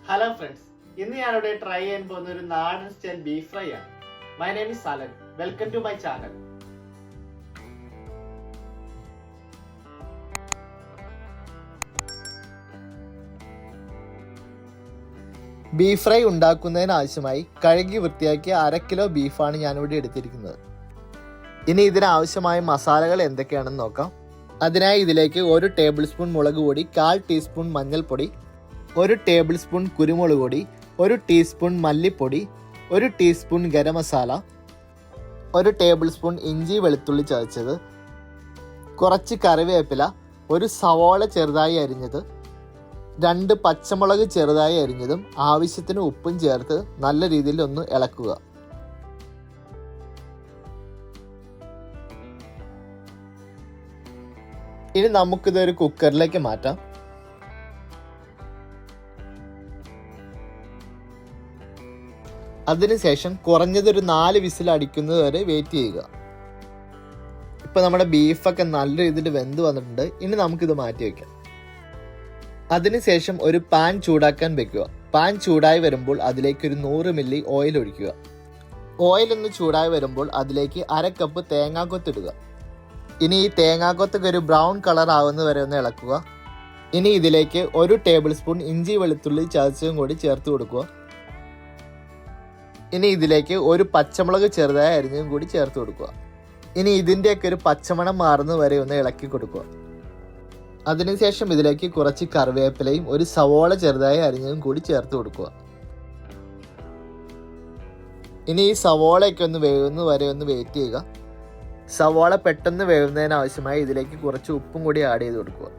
Hello friends, ഇന്ന് ഞാനിവിടെ try ചെയ്യാൻ പോകുന്ന ഒരു നാടൻ സ്റ്റൈൽ ബീഫ് ഫ്രൈ ആണ്. My name is Salan. Welcome to my channel. Beef fry ഉണ്ടാക്കുന്നതിന് ആവശ്യമായി കഴുകി വൃത്തിയാക്കിയ 1/2 കിലോ ബീഫാണ് ഞാനിവിടെ എടുത്തിരിക്കുന്നത്. ഇനി ഇതിനാവശ്യമായ മസാലകൾ എന്തൊക്കെയാണെന്ന് നോക്കാം. അതിനായി ഇതിലേക്ക് 1 ടേബിൾ സ്പൂൺ മുളക് പൊടി, 1/4 ടീസ്പൂൺ മഞ്ഞൾപ്പൊടി, 1 ടേബിൾ സ്പൂൺ കുരുമുളക് പൊടി, 1 ടീസ്പൂൺ മല്ലിപ്പൊടി, 1 teaspoon garam masala, 1 table spoon ഇഞ്ചി വെളുത്തുള്ളി ചതച്ചത്, കുറച്ച് കറിവേപ്പില, 1 സവോള ചെറുതായി അരിഞ്ഞത്, 2 പച്ചമുളക് ചെറുതായി അരിഞ്ഞതും ആവശ്യത്തിന് ഉപ്പും ചേർത്ത് നല്ല രീതിയിൽ ഒന്ന് ഇളക്കുക. ഇനി നമുക്കിതൊരു കുക്കറിലേക്ക് മാറ്റാം. അതിനുശേഷം കുറഞ്ഞതൊരു 4 വിസിൽ അടിക്കുന്നത് വരെ വെയിറ്റ് ചെയ്യുക. ഇപ്പൊ നമ്മുടെ ബീഫൊക്കെ നല്ല രീതിയിൽ വെന്ത് വന്നിട്ടുണ്ട്. ഇനി നമുക്കിത് മാറ്റി വയ്ക്കാം. അതിനുശേഷം ഒരു പാൻ ചൂടാക്കാൻ വെക്കുക. പാൻ ചൂടായി വരുമ്പോൾ അതിലേക്ക് ഒരു 100 മില്ലി ഓയിൽ ഒഴിക്കുക. ഓയിൽ ഒന്ന് ചൂടായി വരുമ്പോൾ അതിലേക്ക് 1/2 കപ്പ് തേങ്ങാക്കൊത്തിടുക. ഇനി ഈ തേങ്ങാക്കൊത്തൊക്കെ ഒരു ബ്രൗൺ കളർ ആവുന്ന വരെ ഒന്ന് ഇളക്കുക. ഇനി ഇതിലേക്ക് 1 ടേബിൾ സ്പൂൺ ഇഞ്ചി വെളുത്തുള്ളി ചതച്ചതും കൂടി ചേർത്ത് കൊടുക്കുക. ഇനി ഇതിലേക്ക് 1 പച്ചമുളക് ചെറുതായി അരിഞ്ഞതും കൂടി ചേർത്ത് കൊടുക്കുക. ഇനി ഇതിൻ്റെയൊക്കെ ഒരു പച്ചമണം മാറുന്ന വരെ ഒന്ന് ഇളക്കി കൊടുക്കുക. അതിനുശേഷം ഇതിലേക്ക് കുറച്ച് കറിവേപ്പിലയും 1 സവോള ചെറുതായി അരിഞ്ഞതും കൂടി ചേർത്ത് കൊടുക്കുക. ഇനി ഈ സവോളയൊക്കെ ഒന്ന് വേവുന്ന വരെ ഒന്ന് വെയിറ്റ് ചെയ്യുക. സവോള പെട്ടെന്ന് വേവുന്നതിന് ആവശ്യമായി ഇതിലേക്ക് കുറച്ച് ഉപ്പും കൂടി ആഡ് ചെയ്ത് കൊടുക്കുക.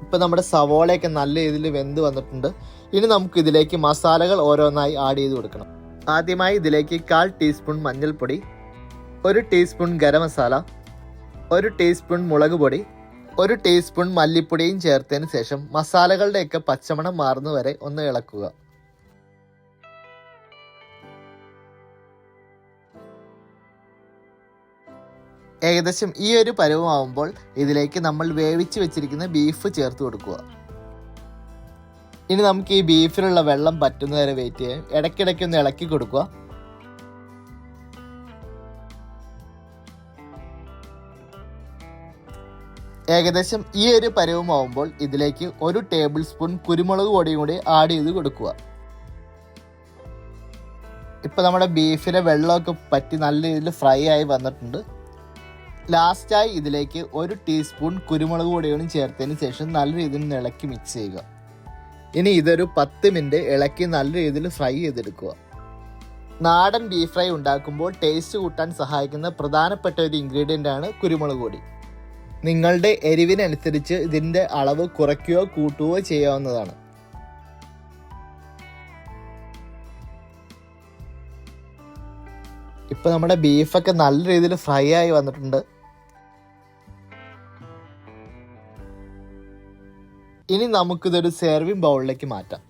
ഇപ്പം നമ്മുടെ സവോളയൊക്കെ നല്ല രീതിയിൽ വെന്ത് വന്നിട്ടുണ്ട്. ഇനി നമുക്ക് ഇതിലേക്ക് മസാലകൾ ഓരോന്നായി ആഡ് ചെയ്ത് കൊടുക്കണം. ആദ്യമായി ഇതിലേക്ക് 1/4 ടീസ്പൂൺ മഞ്ഞൾപ്പൊടി, 1 ടീസ്പൂൺ ഗരം മസാല, 1 ടീസ്പൂൺ മുളക് പൊടി, 1 ടീസ്പൂൺ മല്ലിപ്പൊടിയും ചേർത്തതിന് ശേഷം മസാലകളുടെയൊക്കെ പച്ചമണം മാറുന്നവരെ ഒന്ന് ഇളക്കുക. ഏകദേശം ഈ ഒരു പരുവമാവുമ്പോൾ ഇതിലേക്ക് നമ്മൾ വേവിച്ച് വെച്ചിരിക്കുന്ന ബീഫ് ചേർത്ത് കൊടുക്കുക. ഇനി നമുക്ക് ഈ ബീഫിലുള്ള വെള്ളം പറ്റുന്നവരെ വെയിറ്റ് ചെയ്യാം. ഇടയ്ക്കിടയ്ക്ക് ഒന്ന് ഇളക്കി കൊടുക്കുക. ഏകദേശം ഈ ഒരു പരുവമാവുമ്പോൾ ഇതിലേക്ക് 1 ടേബിൾ സ്പൂൺ കുരുമുളക് പൊടിയും കൂടി ആഡ് ചെയ്ത് കൊടുക്കുക. ഇപ്പം നമ്മുടെ ബീഫിലെ വെള്ളമൊക്കെ പറ്റി നല്ല രീതിയിൽ ഫ്രൈ ആയി വന്നിട്ടുണ്ട്. ലാസ്റ്റായി ഇതിലേക്ക് 1 ടീസ്പൂൺ കുരുമുളക് പൊടിയും ചേർത്തതിന് ശേഷം നല്ല രീതിയിൽ ഇളക്കി മിക്സ് ചെയ്യുക. ഇനി ഇതൊരു 10 മിനിറ്റ് ഇളക്കി നല്ല രീതിയിൽ ഫ്രൈ ചെയ്തെടുക്കുക. നാടൻ ബീഫ് ഫ്രൈ ഉണ്ടാക്കുമ്പോൾ ടേസ്റ്റ് കൂട്ടാൻ സഹായിക്കുന്ന പ്രധാനപ്പെട്ട ഒരു ഇൻഗ്രീഡിയൻ്റ് ആണ് കുരുമുളക് പൊടി. നിങ്ങളുടെ എരിവിനനുസരിച്ച് ഇതിൻ്റെ അളവ് കുറയ്ക്കുകയോ കൂട്ടുകയോ ചെയ്യാവുന്നതാണ്. ഇപ്പം നമ്മുടെ ബീഫൊക്കെ നല്ല രീതിയിൽ ഫ്രൈ ആയി വന്നിട്ടുണ്ട്. ഇനി നമുക്കിതൊരു സെർവിങ് ബൗളിലേക്ക് മാറ്റാം.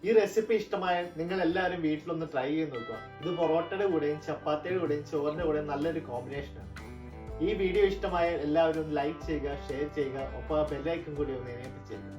ഈ റെസിപ്പി ഇഷ്ടമായാൽ നിങ്ങൾ എല്ലാവരും വീട്ടിലൊന്ന് ട്രൈ ചെയ്ത് നോക്കുക. ഇത് പൊറോട്ടയുടെ കൂടെയും ചപ്പാത്തിയുടെ കൂടെയും ചോറിന്റെ കൂടെയും നല്ലൊരു കോമ്പിനേഷനാണ്. ഈ വീഡിയോ ഇഷ്ടമായാൽ എല്ലാവരും ലൈക്ക് ചെയ്യുക, ഷെയർ ചെയ്യുക, ഒപ്പം ബെല്ലൈക്കൺ കൂടി ഒന്ന് എനേബിൾ ചെയ്യുക.